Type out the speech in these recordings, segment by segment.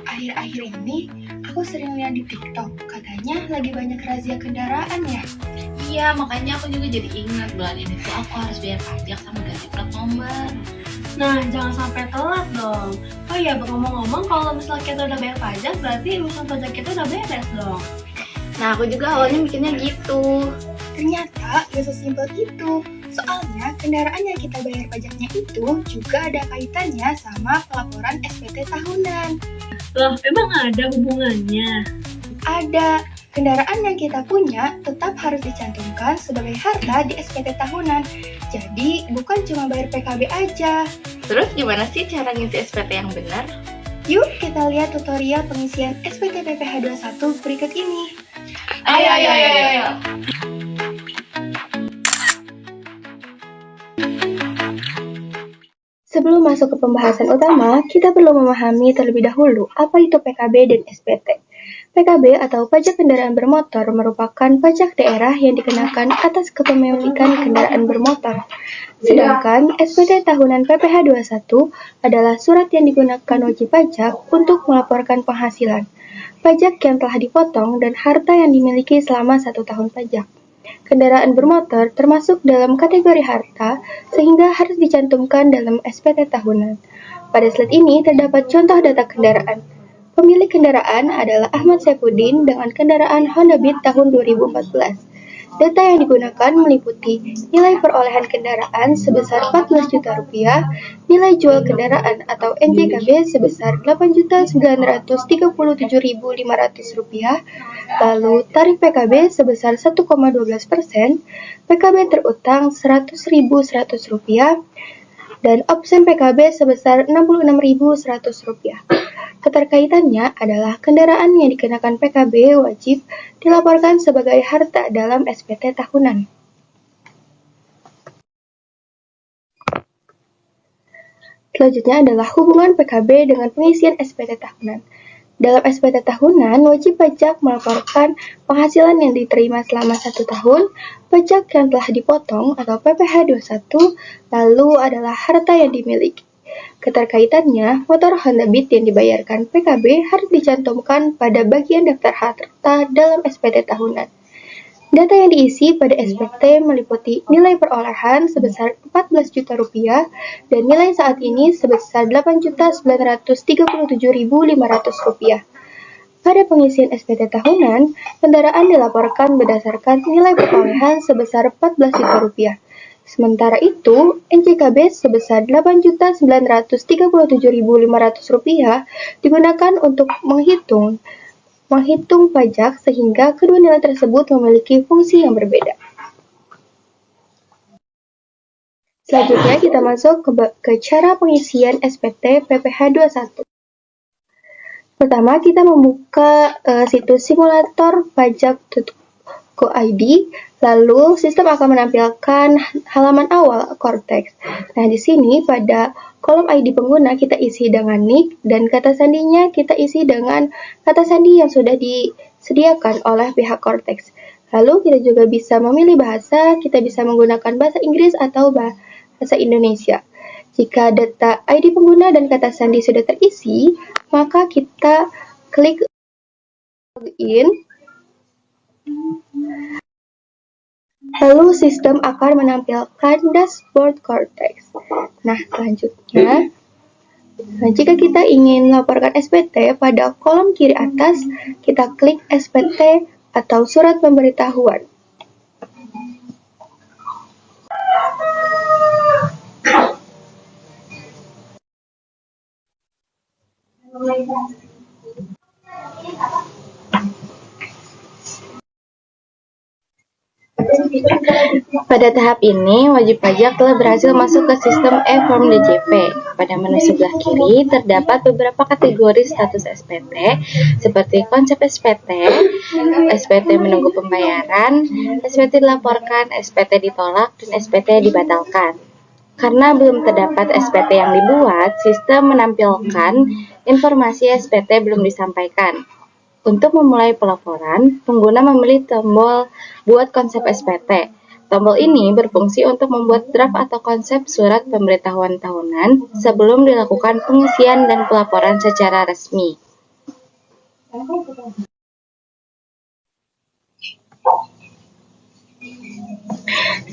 Akhir-akhir ini aku sering lihat di TikTok, katanya lagi banyak razia kendaraan ya. Iya, makanya aku juga jadi ingat bulan ini tuh aku harus bayar pajak sama ganti plat nomor. Nah, jangan sampai telat dong. Oh iya, ngomong-ngomong, kalau misalnya kita udah bayar pajak, berarti urusan pajak kita udah beres dong. Nah, aku juga awalnya mikirnya gitu. Ternyata gak sesimpel itu. Soalnya kendaraan yang kita bayar pajaknya itu juga ada kaitannya sama pelaporan SPT tahunan. Loh, emang ada hubungannya? Ada. Kendaraan yang kita punya tetap harus dicantumkan sebagai harta di SPT tahunan. Jadi bukan cuma bayar PKB aja. Terus gimana sih cara ngisi SPT yang benar? Yuk kita lihat tutorial pengisian SPT PPh 21 berikut ini. Ayo. Sebelum masuk ke pembahasan utama, kita perlu memahami terlebih dahulu apa itu PKB dan SPT. PKB atau pajak kendaraan bermotor merupakan pajak daerah yang dikenakan atas kepemilikan kendaraan bermotor. Sedangkan SPT tahunan PPh 21 adalah surat yang digunakan wajib pajak untuk melaporkan penghasilan, pajak yang telah dipotong, dan harta yang dimiliki selama 1 tahun pajak. Kendaraan bermotor termasuk dalam kategori harta sehingga harus dicantumkan dalam SPT tahunan. Pada slide ini terdapat contoh data kendaraan. Pemilik kendaraan adalah Ahmad Saifuddin dengan kendaraan Honda Beat tahun 2014. Data yang digunakan meliputi nilai perolehan kendaraan sebesar 14 juta rupiah, nilai jual kendaraan atau NJKB sebesar 8.937.500 rupiah, lalu tarif PKB sebesar 1,12%, PKB terutang 100.100 rupiah, dan opsen PKB sebesar 66.100 rupiah. Keterkaitannya adalah kendaraan yang dikenakan PKB wajib dilaporkan sebagai harta dalam SPT tahunan. Selanjutnya adalah hubungan PKB dengan pengisian SPT tahunan. Dalam SPT tahunan, wajib pajak melaporkan penghasilan yang diterima selama 1 tahun, pajak yang telah dipotong atau PPh 21, lalu adalah harta yang dimiliki. Keterkaitannya, motor Honda Beat yang dibayarkan PKB harus dicantumkan pada bagian daftar harta dalam SPT tahunan. Data yang diisi pada SPT meliputi nilai perolehan sebesar 14 juta rupiah dan nilai saat ini sebesar 8.937.500 rupiah. Pada pengisian SPT tahunan, kendaraan dilaporkan berdasarkan nilai perolehan sebesar 14 juta rupiah. Sementara itu, NJKB sebesar 8.937.500 rupiah digunakan untuk menghitung pajak sehingga kedua nilai tersebut memiliki fungsi yang berbeda. Selanjutnya kita masuk ke cara pengisian SPT PPh 21. Pertama, kita membuka situs simulator pajak.go.id. Lalu, sistem akan menampilkan halaman awal Cortex. Nah, di sini pada kolom ID pengguna kita isi dengan nick dan kata sandinya kita isi dengan kata sandi yang sudah disediakan oleh pihak Cortex. Lalu, kita juga bisa memilih bahasa, kita bisa menggunakan bahasa Inggris atau bahasa Indonesia. Jika data ID pengguna dan kata sandi sudah terisi, maka kita klik login. Lalu sistem akan menampilkan dashboard Cortex. Nah, selanjutnya Nah, jika kita ingin melaporkan SPT, pada kolom kiri atas, kita klik SPT atau surat pemberitahuan. Pada tahap ini, wajib pajak telah berhasil masuk ke sistem e-form DJP. Pada menu sebelah kiri, terdapat beberapa kategori status SPT, seperti konsep SPT, SPT menunggu pembayaran, SPT dilaporkan, SPT ditolak, dan SPT dibatalkan. Karena belum terdapat SPT yang dibuat, sistem menampilkan informasi SPT belum disampaikan. Untuk memulai pelaporan, pengguna memilih tombol Buat Konsep SPT. Tombol ini berfungsi untuk membuat draft atau konsep surat pemberitahuan tahunan sebelum dilakukan pengisian dan pelaporan secara resmi.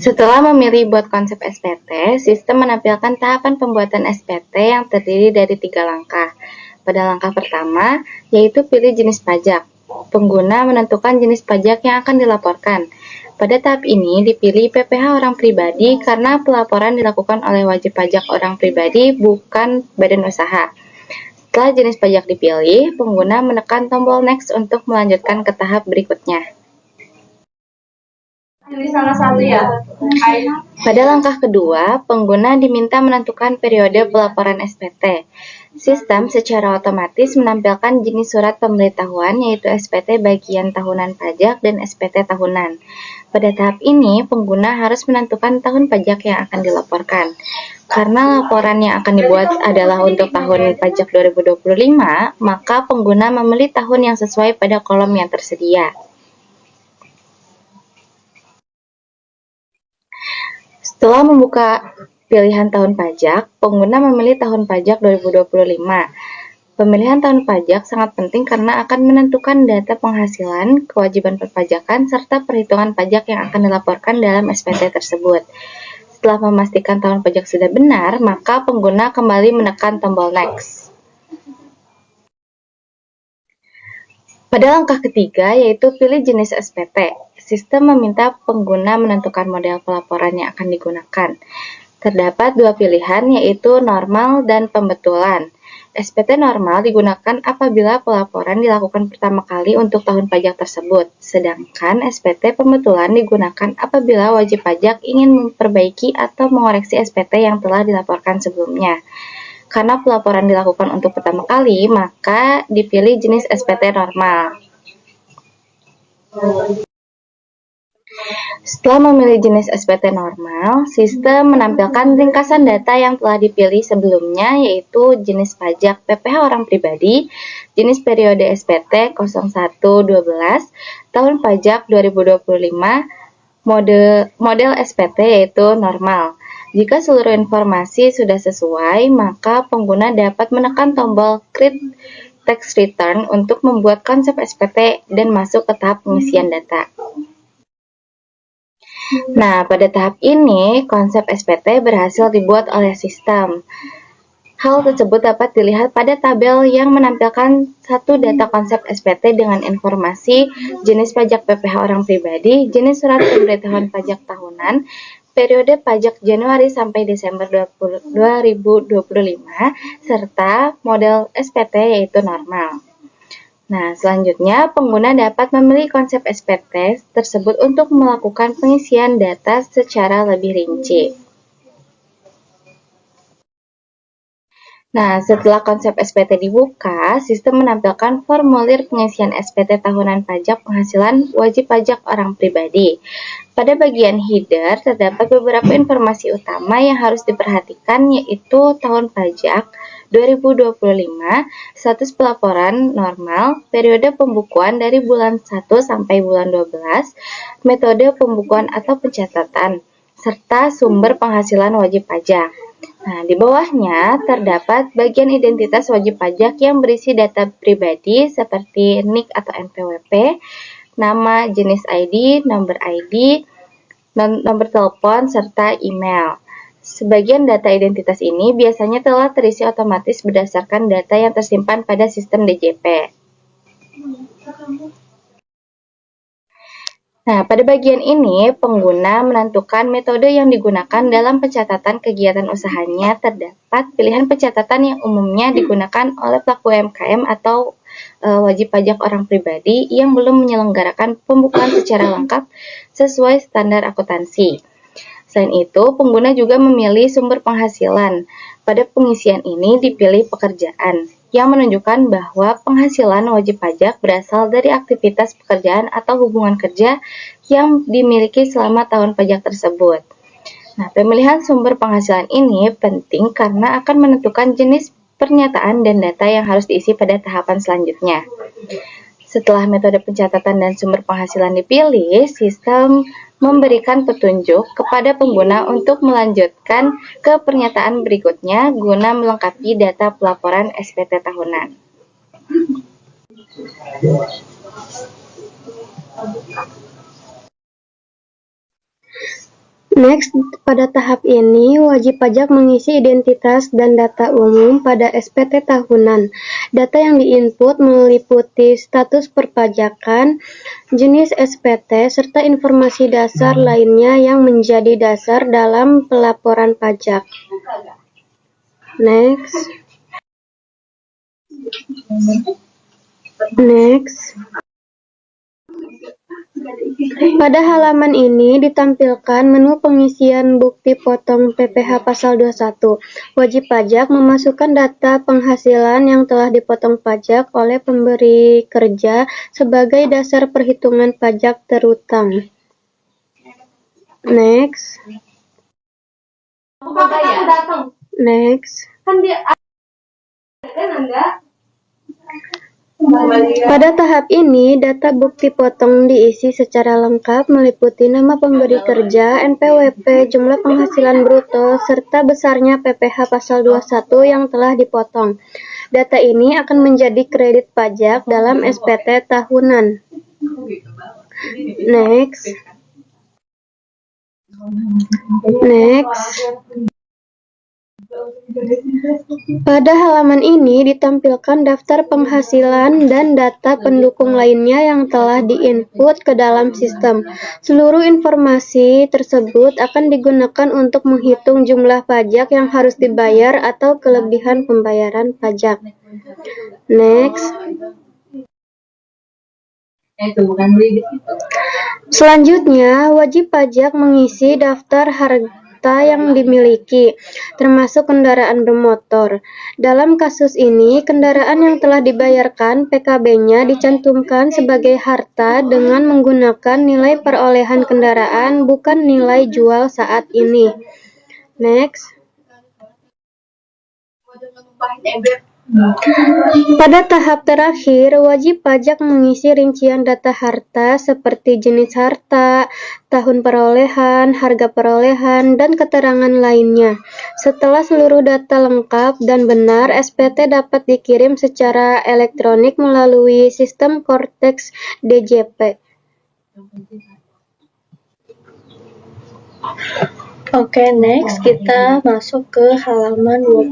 Setelah memilih Buat Konsep SPT, sistem menampilkan tahapan pembuatan SPT yang terdiri dari 3 langkah. Pada langkah pertama, yaitu pilih jenis pajak. Pengguna menentukan jenis pajak yang akan dilaporkan. Pada tahap ini dipilih PPh orang pribadi karena pelaporan dilakukan oleh wajib pajak orang pribadi, bukan badan usaha. Setelah jenis pajak dipilih, pengguna menekan tombol Next untuk melanjutkan ke tahap berikutnya. Pada langkah kedua, pengguna diminta menentukan periode pelaporan SPT. Sistem secara otomatis menampilkan jenis surat pemberitahuan, yaitu SPT bagian tahunan pajak dan SPT tahunan. Pada tahap ini, pengguna harus menentukan tahun pajak yang akan dilaporkan. Karena laporan yang akan dibuat adalah untuk tahun pajak 2025, maka pengguna memilih tahun yang sesuai pada kolom yang tersedia. Setelah membuka pilihan tahun pajak, pengguna memilih tahun pajak 2025. Pemilihan tahun pajak sangat penting karena akan menentukan data penghasilan, kewajiban perpajakan, serta perhitungan pajak yang akan dilaporkan dalam SPT tersebut. Setelah memastikan tahun pajak sudah benar, maka pengguna kembali menekan tombol Next. Pada langkah ketiga, yaitu pilih jenis SPT. Sistem meminta pengguna menentukan model pelaporan yang akan digunakan. Terdapat 2 pilihan, yaitu normal dan pembetulan. SPT normal digunakan apabila pelaporan dilakukan pertama kali untuk tahun pajak tersebut, sedangkan SPT pembetulan digunakan apabila wajib pajak ingin memperbaiki atau mengoreksi SPT yang telah dilaporkan sebelumnya. Karena pelaporan dilakukan untuk pertama kali, maka dipilih jenis SPT normal. Setelah memilih jenis SPT normal, sistem menampilkan ringkasan data yang telah dipilih sebelumnya, yaitu jenis pajak PPh orang pribadi, jenis periode SPT 0112, tahun pajak 2025, model SPT yaitu normal. Jika seluruh informasi sudah sesuai, maka pengguna dapat menekan tombol Create Tax Return untuk membuat konsep SPT dan masuk ke tahap pengisian data. Nah, pada tahap ini, konsep SPT berhasil dibuat oleh sistem. Hal tersebut dapat dilihat pada tabel yang menampilkan satu data konsep SPT dengan informasi jenis pajak PPh orang pribadi, jenis surat pemberitahuan pajak tahunan, periode pajak Januari sampai Desember 2025, serta model SPT yaitu normal. Nah, selanjutnya pengguna dapat memilih konsep SPT tersebut untuk melakukan pengisian data secara lebih rinci. Nah, setelah konsep SPT dibuka, sistem menampilkan formulir pengisian SPT tahunan pajak penghasilan wajib pajak orang pribadi. Pada bagian header, terdapat beberapa informasi utama yang harus diperhatikan, yaitu tahun pajak 2025, status pelaporan normal, periode pembukuan dari bulan 1 sampai bulan 12, metode pembukuan atau pencatatan, serta sumber penghasilan wajib pajak. Nah, di bawahnya terdapat bagian identitas wajib pajak yang berisi data pribadi seperti NIK atau NPWP, nama, jenis ID, nomor ID, nomor telepon, serta email. Sebagian data identitas ini biasanya telah terisi otomatis berdasarkan data yang tersimpan pada sistem DJP. Nah, pada bagian ini, pengguna menentukan metode yang digunakan dalam pencatatan kegiatan usahanya. Terdapat pilihan pencatatan yang umumnya digunakan oleh pelaku UMKM atau wajib pajak orang pribadi yang belum menyelenggarakan pembukuan secara lengkap sesuai standar akuntansi. Selain itu, pengguna juga memilih sumber penghasilan. Pada pengisian ini dipilih pekerjaan, yang menunjukkan bahwa penghasilan wajib pajak berasal dari aktivitas pekerjaan atau hubungan kerja yang dimiliki selama tahun pajak tersebut. Nah, pemilihan sumber penghasilan ini penting karena akan menentukan jenis pernyataan dan data yang harus diisi pada tahapan selanjutnya. Setelah metode pencatatan dan sumber penghasilan dipilih, sistem memberikan petunjuk kepada pengguna untuk melanjutkan ke pernyataan berikutnya guna melengkapi data pelaporan SPT tahunan. Next, pada tahap ini, wajib pajak mengisi identitas dan data umum pada SPT tahunan. Data yang diinput meliputi status perpajakan, jenis SPT, serta informasi dasar lainnya yang menjadi dasar dalam pelaporan pajak. Next. Pada halaman ini ditampilkan menu pengisian bukti potong PPh pasal 21. Wajib pajak memasukkan data penghasilan yang telah dipotong pajak oleh pemberi kerja sebagai dasar perhitungan pajak terutang. Next. Pada tahap ini, data bukti potong diisi secara lengkap meliputi nama pemberi kerja, NPWP, jumlah penghasilan bruto, serta besarnya PPh pasal 21 yang telah dipotong. Data ini akan menjadi kredit pajak dalam SPT tahunan. Next. Pada halaman ini ditampilkan daftar penghasilan dan data pendukung lainnya yang telah diinput ke dalam sistem. Seluruh informasi tersebut akan digunakan untuk menghitung jumlah pajak yang harus dibayar atau kelebihan pembayaran pajak. Next. Selanjutnya, wajib pajak mengisi daftar harta yang dimiliki, termasuk kendaraan bermotor. Dalam kasus ini, kendaraan yang telah dibayarkan PKB-nya dicantumkan sebagai harta dengan menggunakan nilai perolehan kendaraan, bukan nilai jual saat ini. Next. Pada tahap terakhir, wajib pajak mengisi rincian data harta seperti jenis harta, tahun perolehan, harga perolehan, dan keterangan lainnya. Setelah seluruh data lengkap dan benar, SPT dapat dikirim secara elektronik melalui sistem Cortex DJP. Oke, next kita masuk ke halaman 20.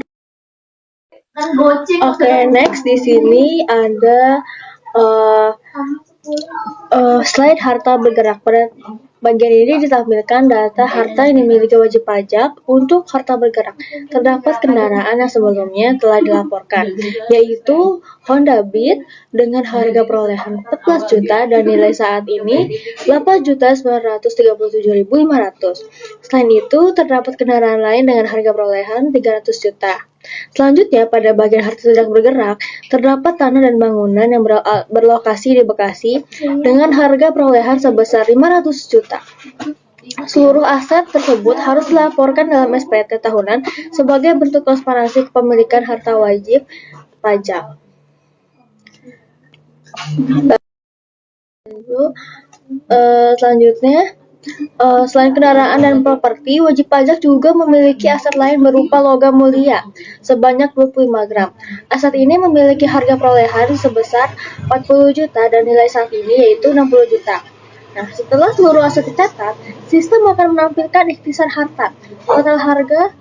Oke, next di sini ada slide harta bergerak. Pada bagian ini ditampilkan data harta yang dimiliki wajib pajak untuk harta bergerak. Terdapat kendaraan yang sebelumnya telah dilaporkan, yaitu Honda Beat dengan harga perolehan 14 juta dan nilai saat ini 8.937.500. Selain itu, terdapat kendaraan lain dengan harga perolehan 300 juta. Selanjutnya, pada bagian harta sedang bergerak, terdapat tanah dan bangunan yang berlokasi di Bekasi dengan harga perolehan sebesar 500 juta. Seluruh aset tersebut harus dilaporkan dalam SPT tahunan sebagai bentuk transparansi kepemilikan harta wajib pajak. Selanjutnya, selain kendaraan dan properti, wajib pajak juga memiliki aset lain berupa logam mulia sebanyak 25 gram. Aset ini memiliki harga perolehan sebesar 40 juta dan nilai saat ini yaitu 60 juta. Nah, setelah seluruh aset dicatat, sistem akan menampilkan ikhtisar harta. Total harga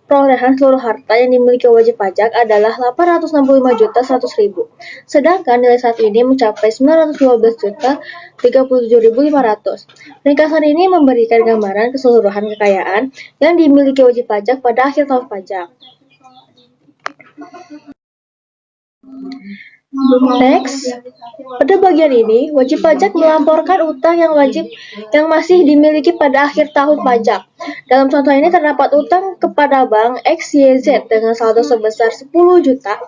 perolehan seluruh harta yang dimiliki wajib pajak adalah 865.100.000. Sedangkan nilai saat ini mencapai 912.037.500. Ringkasan ini memberikan gambaran keseluruhan kekayaan yang dimiliki wajib pajak pada akhir tahun pajak. Next, pada bagian ini, wajib pajak melaporkan utang yang masih dimiliki pada akhir tahun pajak. Dalam contoh ini terdapat utang kepada bank XYZ dengan saldo sebesar 10 juta.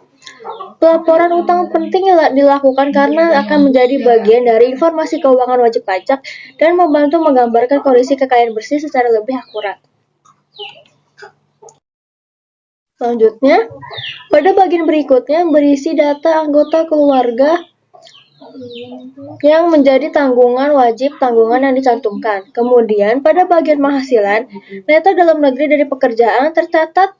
Pelaporan utang penting dilakukan karena akan menjadi bagian dari informasi keuangan wajib pajak dan membantu menggambarkan kondisi kekayaan bersih secara lebih akurat. Selanjutnya, pada bagian berikutnya berisi data anggota keluarga yang menjadi tanggungan wajib tanggungan yang dicantumkan. Kemudian, pada bagian penghasilan, neto dalam negeri dari pekerjaan tercatat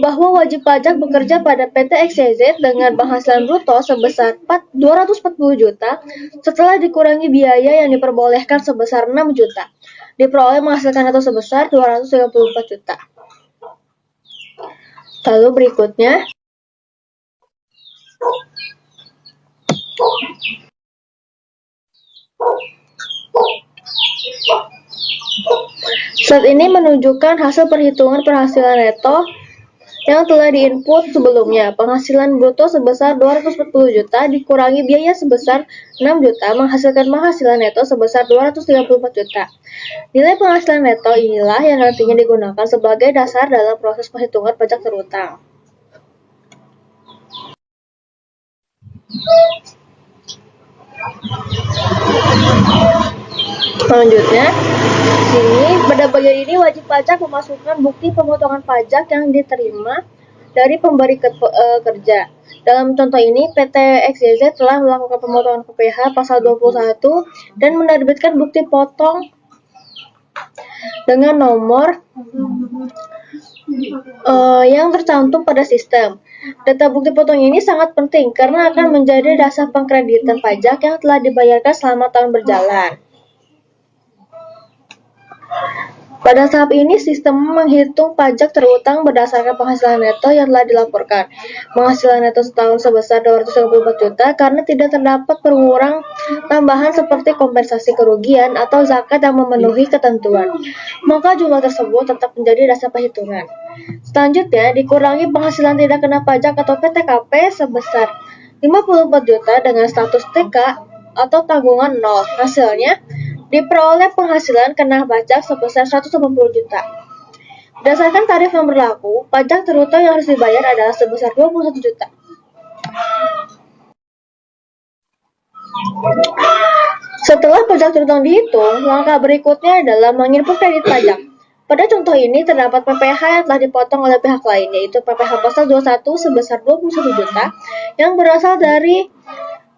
bahwa wajib pajak bekerja pada PT XYZ dengan penghasilan bruto sebesar 240 juta setelah dikurangi biaya yang diperbolehkan sebesar 6 juta. Diperoleh menghasilkan neto sebesar 234 juta. Lalu berikutnya, slide ini menunjukkan hasil perhitungan penghasilan neto yang telah diinput sebelumnya. Penghasilan bruto sebesar 240 juta dikurangi biaya sebesar 6 juta menghasilkan penghasilan neto sebesar 234 juta. Nilai penghasilan neto inilah yang nantinya digunakan sebagai dasar dalam proses perhitungan pajak terutang. Selanjutnya, pada bagian ini wajib pajak memasukkan bukti pemotongan pajak yang diterima dari pemberi kerja. Dalam contoh ini, PT XYZ telah melakukan pemotongan PPh pasal 21 dan menerbitkan bukti potong dengan nomor yang tercantum pada sistem. Data bukti potong ini sangat penting karena akan menjadi dasar pengkreditan pajak yang telah dibayarkan selama tahun berjalan. Pada tahap ini, sistem menghitung pajak terutang berdasarkan penghasilan neto yang telah dilaporkan. Penghasilan neto setahun sebesar 234 juta karena tidak terdapat pengurang tambahan seperti kompensasi kerugian atau zakat yang memenuhi ketentuan. Maka jumlah tersebut tetap menjadi dasar perhitungan. Selanjutnya, dikurangi penghasilan tidak kena pajak atau PTKP sebesar 54 juta dengan status TK atau tanggungan 0. Hasilnya, diperoleh penghasilan kena pajak sebesar 180 juta. Berdasarkan tarif yang berlaku, pajak terutang yang harus dibayar adalah sebesar 21 juta. Setelah pajak terutang dihitung, langkah berikutnya adalah menginput kredit pajak. Pada contoh ini terdapat PPh yang telah dipotong oleh pihak lain, yaitu PPh pasal 21 sebesar 21 juta yang berasal dari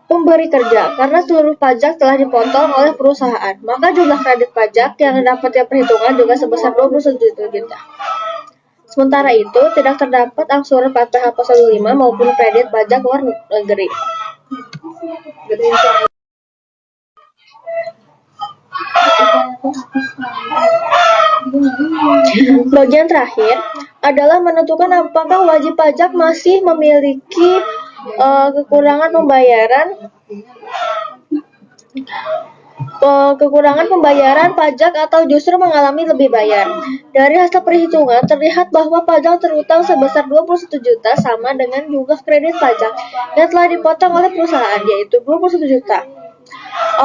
pemberi kerja karena seluruh pajak telah dipotong oleh perusahaan, maka jumlah kredit pajak yang dapat diperhitungkan juga sebesar 21 juta. Sementara itu, tidak terdapat angsuran PPh pasal 25 maupun kredit pajak luar negeri. Bagian terakhir adalah menentukan apakah wajib pajak masih memiliki kekurangan pembayaran pajak atau justru mengalami lebih bayar. Dari hasil perhitungan terlihat bahwa pajak terutang sebesar 21 juta sama dengan jumlah kredit pajak yang telah dipotong oleh perusahaan, yaitu 21 juta.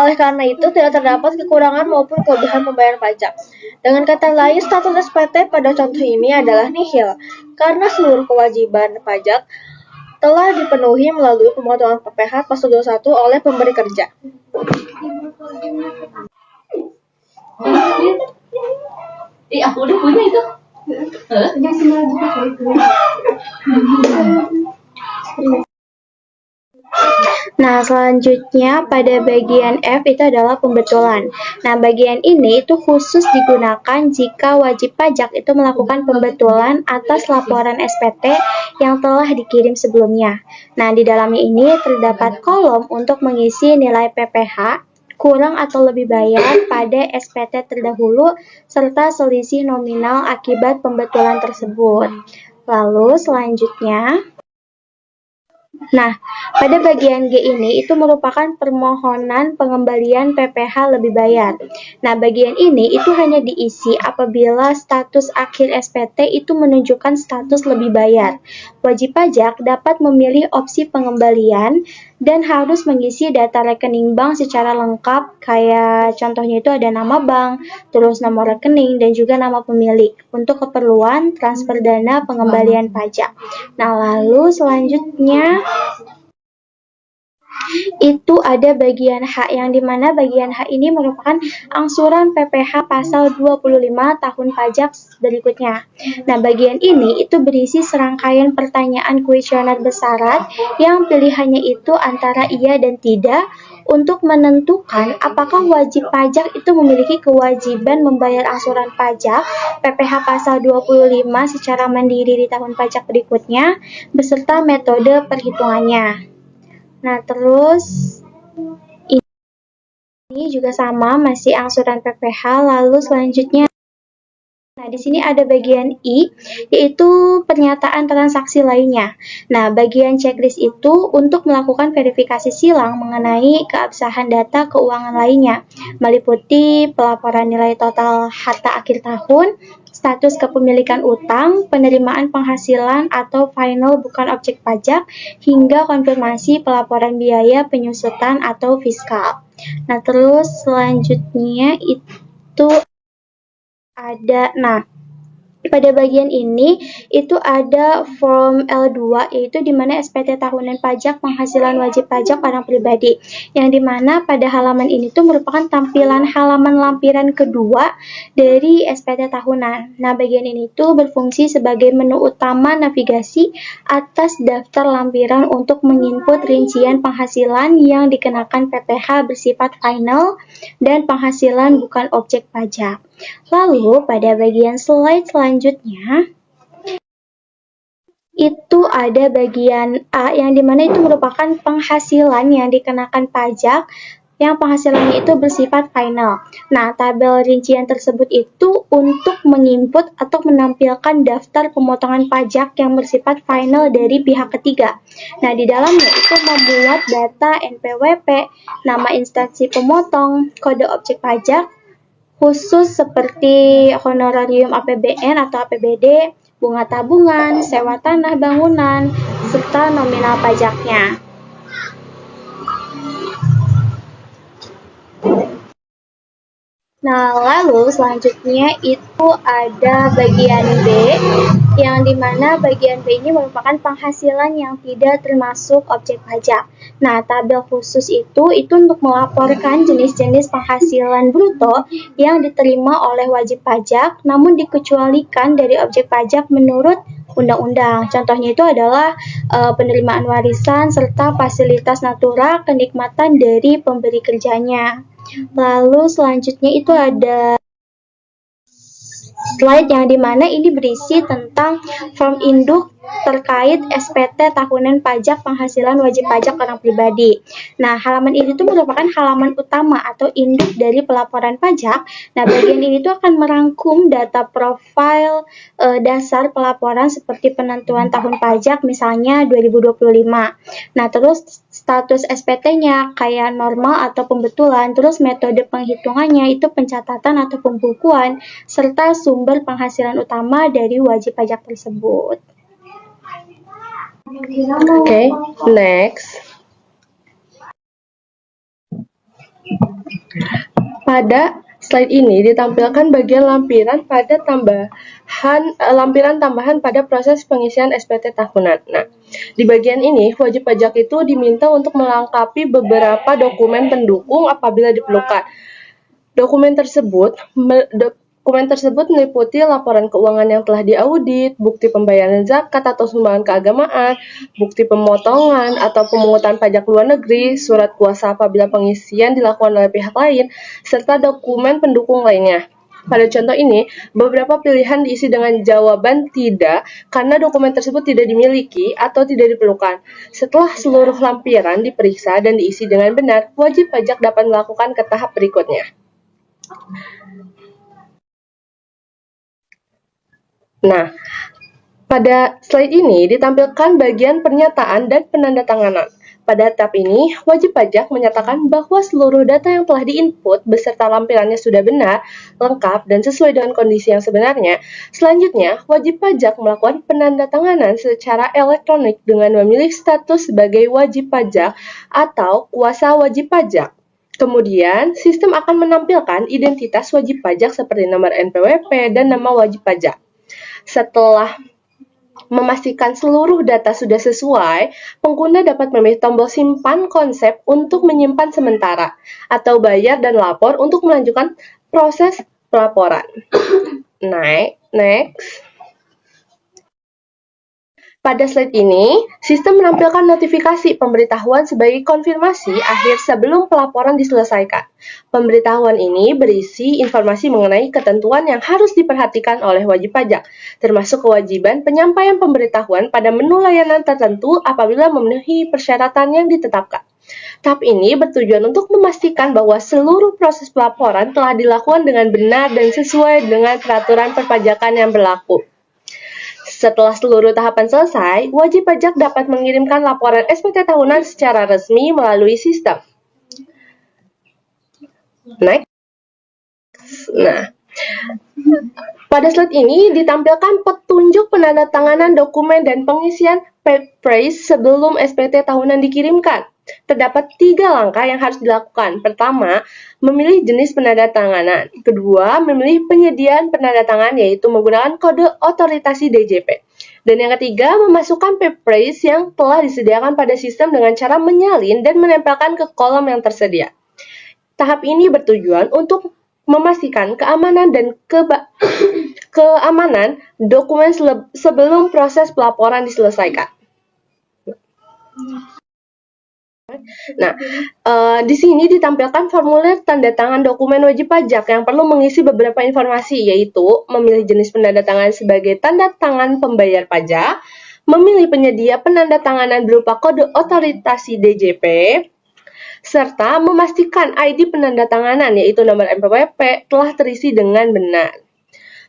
Oleh karena itu, tidak terdapat kekurangan maupun kelebihan pembayaran pajak. Dengan kata lain, status SPT pada contoh ini adalah nihil, karena seluruh kewajiban pajak telah dipenuhi melalui pemotongan PPh pasal 21 oleh pemberi kerja. Aku udah punya itu. Nah, selanjutnya pada bagian F itu adalah pembetulan. Nah, bagian ini itu khusus digunakan jika wajib pajak itu melakukan pembetulan atas laporan SPT yang telah dikirim sebelumnya. Nah, di dalamnya ini terdapat kolom untuk mengisi nilai PPh, kurang atau lebih bayar pada SPT terdahulu, serta selisih nominal akibat pembetulan tersebut. Lalu selanjutnya, nah, pada bagian G ini itu merupakan permohonan pengembalian PPh lebih bayar. Nah, bagian ini itu hanya diisi apabila status akhir SPT itu menunjukkan status lebih bayar. Wajib pajak dapat memilih opsi pengembalian dan harus mengisi data rekening bank secara lengkap, kayak contohnya itu ada nama bank, terus nomor rekening, dan juga nama pemilik untuk keperluan transfer dana pengembalian pajak. Nah, lalu selanjutnya itu ada bagian H, yang dimana bagian H ini merupakan angsuran PPh pasal 25 tahun pajak berikutnya. Nah, bagian ini itu berisi serangkaian pertanyaan kuesioner bersyarat yang pilihannya itu antara iya dan tidak untuk menentukan apakah wajib pajak itu memiliki kewajiban membayar angsuran pajak PPh pasal 25 secara mandiri di tahun pajak berikutnya beserta metode perhitungannya. Nah, terus ini juga sama, masih angsuran PPh. Lalu selanjutnya, nah di sini ada bagian I, yaitu pernyataan transaksi lainnya. Nah, bagian checklist itu untuk melakukan verifikasi silang mengenai keabsahan data keuangan lainnya, meliputi pelaporan nilai total harta akhir tahun, status kepemilikan utang, penerimaan penghasilan atau final bukan objek pajak, hingga konfirmasi pelaporan biaya penyusutan atau fiskal. Nah, terus selanjutnya itu ada, pada bagian ini itu ada form L2, yaitu di mana SPT tahunan pajak penghasilan wajib pajak orang pribadi, yang dimana pada halaman ini tuh merupakan tampilan halaman lampiran kedua dari SPT tahunan. Nah, bagian ini tuh berfungsi sebagai menu utama navigasi atas daftar lampiran untuk menginput rincian penghasilan yang dikenakan PPh bersifat final dan penghasilan bukan objek pajak. Lalu pada bagian slide selanjutnya itu ada bagian A, yang dimana itu merupakan penghasilan yang dikenakan pajak yang penghasilannya itu bersifat final. Nah, tabel rincian tersebut itu untuk menginput atau menampilkan daftar pemotongan pajak yang bersifat final dari pihak ketiga. Nah, di dalamnya itu memuat data NPWP, nama instansi pemotong, kode objek pajak, khusus seperti honorarium APBN atau APBD, bunga tabungan, sewa tanah bangunan, serta nominal pajaknya. Nah, lalu selanjutnya itu ada bagian B, yang dimana bagian B ini merupakan penghasilan yang tidak termasuk objek pajak. Nah, tabel khusus itu untuk melaporkan jenis-jenis penghasilan bruto yang diterima oleh wajib pajak, namun dikecualikan dari objek pajak menurut undang-undang. Contohnya itu adalah penerimaan warisan serta fasilitas natura kenikmatan dari pemberi kerjanya. Lalu selanjutnya itu ada slide yang dimana ini berisi tentang form induk terkait SPT tahunan pajak penghasilan wajib pajak orang pribadi. Nah, halaman ini tuh merupakan halaman utama atau induk dari pelaporan pajak. Nah, bagian ini tuh akan merangkum data profil dasar pelaporan seperti penentuan tahun pajak misalnya 2025. Nah, terus status SPT-nya kayak normal atau pembetulan, terus metode penghitungannya itu pencatatan atau pembukuan, serta sumber penghasilan utama dari wajib pajak tersebut. Okay, next. Pada slide ini ditampilkan bagian lampiran tambahan pada proses pengisian SPT tahunan. Nah, di bagian ini wajib pajak itu diminta untuk melengkapi beberapa dokumen pendukung apabila diperlukan. Dokumen tersebut meliputi laporan keuangan yang telah diaudit, bukti pembayaran zakat atau sumbangan keagamaan, bukti pemotongan atau pemungutan pajak luar negeri, surat kuasa apabila pengisian dilakukan oleh pihak lain, serta dokumen pendukung lainnya. Pada contoh ini, beberapa pilihan diisi dengan jawaban tidak karena dokumen tersebut tidak dimiliki atau tidak diperlukan. Setelah seluruh lampiran diperiksa dan diisi dengan benar, wajib pajak dapat melakukan ke tahap berikutnya. Nah, pada slide ini ditampilkan bagian pernyataan dan penandatanganan. Pada tahap ini, wajib pajak menyatakan bahwa seluruh data yang telah diinput beserta lampirannya sudah benar, lengkap, dan sesuai dengan kondisi yang sebenarnya. Selanjutnya, wajib pajak melakukan penandatanganan secara elektronik dengan memilih status sebagai wajib pajak atau kuasa wajib pajak. Kemudian, sistem akan menampilkan identitas wajib pajak seperti nomor NPWP dan nama wajib pajak. Setelah memastikan seluruh data sudah sesuai, pengguna dapat memilih tombol simpan konsep untuk menyimpan sementara, atau bayar dan lapor untuk melanjutkan proses pelaporan. Next. Pada slide ini, sistem menampilkan notifikasi pemberitahuan sebagai konfirmasi akhir sebelum pelaporan diselesaikan. Pemberitahuan ini berisi informasi mengenai ketentuan yang harus diperhatikan oleh wajib pajak, termasuk kewajiban penyampaian pemberitahuan pada menu layanan tertentu apabila memenuhi persyaratan yang ditetapkan. Tahap ini bertujuan untuk memastikan bahwa seluruh proses pelaporan telah dilakukan dengan benar dan sesuai dengan peraturan perpajakan yang berlaku. Setelah seluruh tahapan selesai, wajib pajak dapat mengirimkan laporan SPT tahunan secara resmi melalui sistem. Next. Nah, pada slide ini ditampilkan petunjuk penandatanganan dokumen dan pengisian paperwork sebelum SPT tahunan dikirimkan. Terdapat 3 langkah yang harus dilakukan. Pertama, memilih jenis penandatanganan. Kedua, memilih penyediaan penandatangan yaitu menggunakan kode otorisasi DJP. Dan yang ketiga, memasukkan paperwork yang telah disediakan pada sistem dengan cara menyalin dan menempelkan ke kolom yang tersedia. Tahap ini bertujuan untuk memastikan keamanan dan keamanan dokumen sebelum proses pelaporan diselesaikan. Nah, di sini ditampilkan formulir tanda tangan dokumen wajib pajak yang perlu mengisi beberapa informasi, yaitu memilih jenis penandatangan sebagai tanda tangan pembayar pajak, memilih penyedia penandatanganan berupa kode otorisasi DJP, serta memastikan ID penandatanganan, yaitu nomor NPWP, telah terisi dengan benar.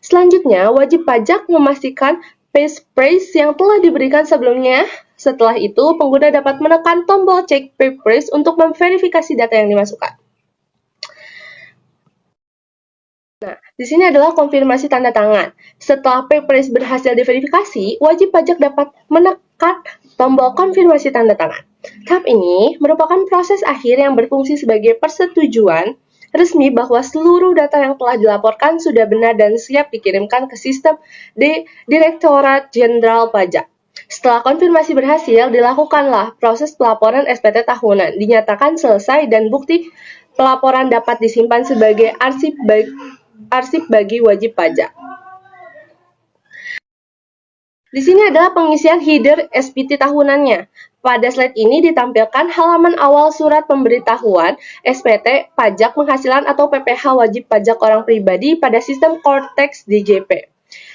Selanjutnya, wajib pajak memastikan paperwork yang telah diberikan sebelumnya. Setelah itu, pengguna dapat menekan tombol cek paperwork untuk memverifikasi data yang dimasukkan. Nah, di sini adalah konfirmasi tanda tangan. Setelah paperwork berhasil diverifikasi, wajib pajak dapat menekan tombol konfirmasi tanda tangan. Tahap ini merupakan proses akhir yang berfungsi sebagai persetujuan resmi bahwa seluruh data yang telah dilaporkan sudah benar dan siap dikirimkan ke sistem di Direktorat Jenderal Pajak. Setelah konfirmasi berhasil, dilakukanlah proses pelaporan SPT tahunan, dinyatakan selesai dan bukti pelaporan dapat disimpan sebagai arsip bagi wajib pajak. Di sini adalah pengisian header SPT tahunannya. Pada slide ini ditampilkan halaman awal surat pemberitahuan SPT pajak penghasilan atau PPh wajib pajak orang pribadi pada sistem Cortex DJP.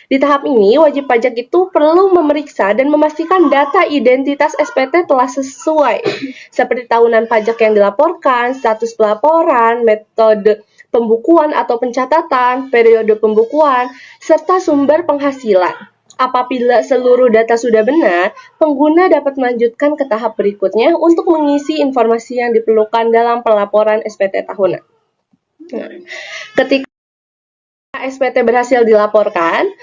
Di tahap ini, wajib pajak itu perlu memeriksa dan memastikan data identitas SPT telah sesuai, seperti tahunan pajak yang dilaporkan, status pelaporan, metode pembukuan atau pencatatan, periode pembukuan, serta sumber penghasilan. Apabila seluruh data sudah benar, pengguna dapat melanjutkan ke tahap berikutnya untuk mengisi informasi yang diperlukan dalam pelaporan SPT tahunan. Nah, ketika SPT berhasil dilaporkan,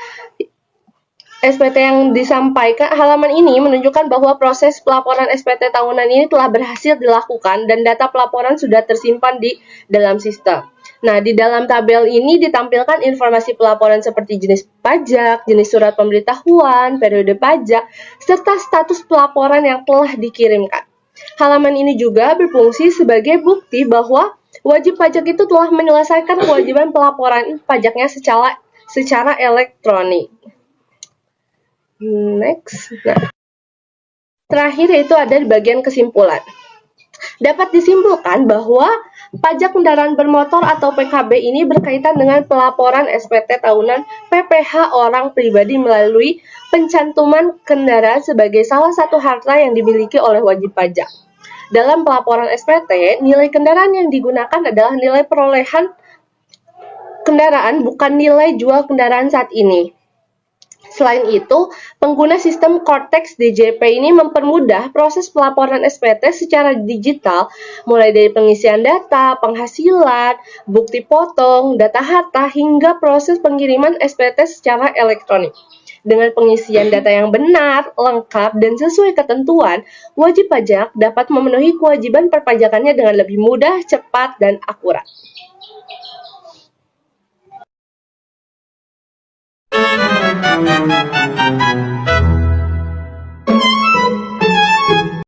SPT yang disampaikan halaman ini menunjukkan bahwa proses pelaporan SPT tahunan ini telah berhasil dilakukan dan data pelaporan sudah tersimpan di dalam sistem. Nah, di dalam tabel ini ditampilkan informasi pelaporan seperti jenis pajak, jenis surat pemberitahuan, periode pajak, serta status pelaporan yang telah dikirimkan. Halaman ini juga berfungsi sebagai bukti bahwa wajib pajak itu telah menyelesaikan kewajiban pelaporan pajaknya secara elektronik. Next. Nah, terakhir yaitu ada di bagian kesimpulan. Dapat disimpulkan bahwa Pajak kendaraan bermotor atau PKB ini berkaitan dengan pelaporan SPT tahunan PPh orang pribadi melalui pencantuman kendaraan sebagai salah satu harta yang dimiliki oleh wajib pajak. Dalam pelaporan SPT, nilai kendaraan yang digunakan adalah nilai perolehan kendaraan, bukan nilai jual kendaraan saat ini. Selain itu, pengguna sistem Cortex DJP ini mempermudah proses pelaporan SPT secara digital, mulai dari pengisian data, penghasilan, bukti potong, data harta, hingga proses pengiriman SPT secara elektronik. Dengan pengisian data yang benar, lengkap, dan sesuai ketentuan, wajib pajak dapat memenuhi kewajiban perpajakannya dengan lebih mudah, cepat, dan akurat.